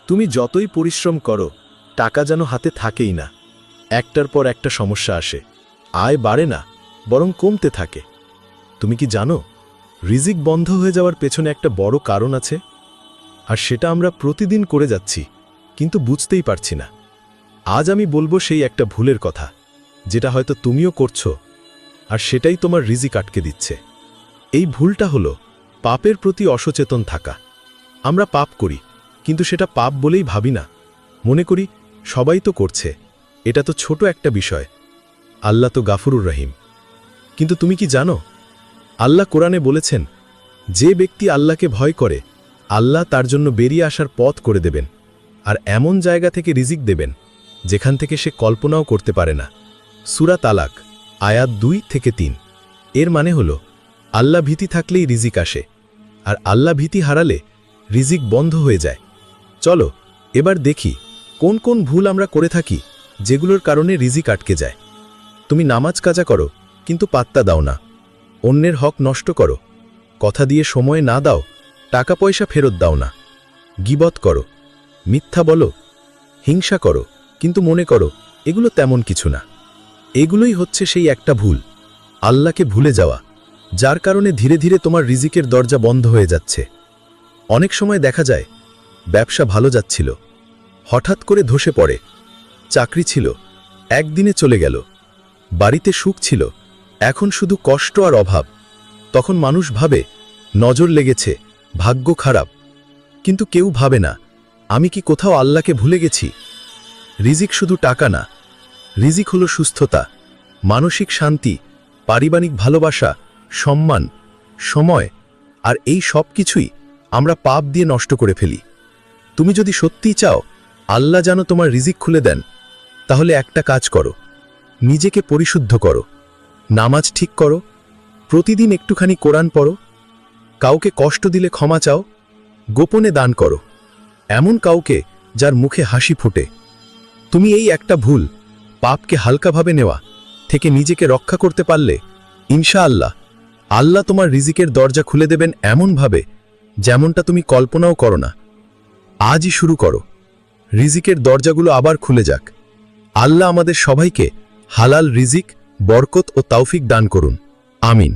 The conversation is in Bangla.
তুমি যতই পরিশ্রম করো টাকা যেন হাতে থাকেই না। একটার পর একটা সমস্যা আসে, আয় বাড়ে না, বরং কমতে থাকে। তুমি কি জানো, রিজিক বন্ধ হয়ে যাওয়ার পেছনে একটা বড় কারণ আছে? আর সেটা আমরা প্রতিদিন করে যাচ্ছি, কিন্তু বুঝতেই পারছি না। আজ আমি বলবো সেই একটা ভুলের কথা, যেটা হয়তো তুমিও করছো, আর সেটাই তোমার রিজিক আটকে দিচ্ছে। এই ভুলটা হলো পাপের প্রতি অসচেতন থাকা। আমরা পাপ করি, কিন্তু সেটা পাপ বলেই ভাবি না। মনে করি সবাই তো করছে, এটা তো ছোট একটা বিষয়, আল্লাহ তো গাফুরুর রহিম। কিন্তু তুমি কি জানো, আল্লাহ কোরআনে বলেছেন, যে ব্যক্তি আল্লাহকে ভয় করে আল্লাহ তার জন্য বেরিয়ে আসার পথ করে দেবেন, আর এমন জায়গা থেকে রিজিক দেবেন যেখান থেকে সে কল্পনাও করতে পারে না। সূরা তালাক আয়াত 2 থেকে 3। এর মানে হলো, আল্লাহ ভীতি থাকলেই রিজিক আসে, আর আল্লাহ ভীতি হারালে রিজিক বন্ধ হয়ে যায়। চলো এবার দেখি কোন কোন ভুল আমরা করে থাকি, যেগুলোর কারণে রিজিক আটকে যায়। তুমি নামাজ কাজা করো, কিন্তু পাত্তা দাও না। অন্যের হক নষ্ট করো, কথা দিয়ে সময় না দাও, টাকা পয়সা ফেরত দাও না। গীবত করো, মিথ্যা বলো, হিংসা করো, কিন্তু মনে করো এগুলো তেমন কিছু না। এগুলোই হচ্ছে সেই একটা ভুল, আল্লাহকে ভুলে যাওয়া, যার কারণে ধীরে ধীরে তোমার রিজিকের দরজা বন্ধ হয়ে যাচ্ছে। অনেক সময় দেখা যায়, ব্যবসা ভালো যাচ্ছিল, হঠাৎ করে ধসে পড়ে। চাকরি ছিল, একদিনে চলে গেল। বাড়িতে সুখ ছিল, এখন শুধু কষ্ট আর অভাব। তখন মানুষ ভাবে নজর লেগেছে, ভাগ্য খারাপ। কিন্তু কেউ ভাবে না, আমি কি কোথাও আল্লাহকে ভুলে গেছি? রিজিক শুধু টাকা না, রিজিক হলো সুস্থতা, মানসিক শান্তি, পারিবারিক ভালোবাসা, সম্মান, সময়। আর এই সব কিছুই আমরা পাপ দিয়ে নষ্ট করে ফেলি। তুমি যদি সত্যিই চাও আল্লাহ যেন তোমার রিজিক খুলে দেন, তাহলে একটা কাজ করো, নিজেকে পরিশুদ্ধ করো, নামাজ ঠিক করো, প্রতিদিন একটুখানি কোরআন পড়ো, কাউকে কষ্ট দিলে ক্ষমা চাও, গোপনে দান করো, এমন কাউকে যার মুখে হাসি ফোটে। তুমি এই একটা ভুল, পাপকে হালকাভাবে নেওয়া থেকে নিজেকে রক্ষা করতে পারলে ইনশাআল্লাহ আল্লাহ তোমার রিজিকের দরজা খুলে দেবেন এমনভাবে যেমনটা তুমি কল্পনাও করো না। আজই শুরু করো, রিজিকের দরজাগুলো আবার খুলে যাক। আল্লাহ আমাদের সবাইকে হালাল রিজিক, বরকত ও তৌফিক দান করুন। আমিন।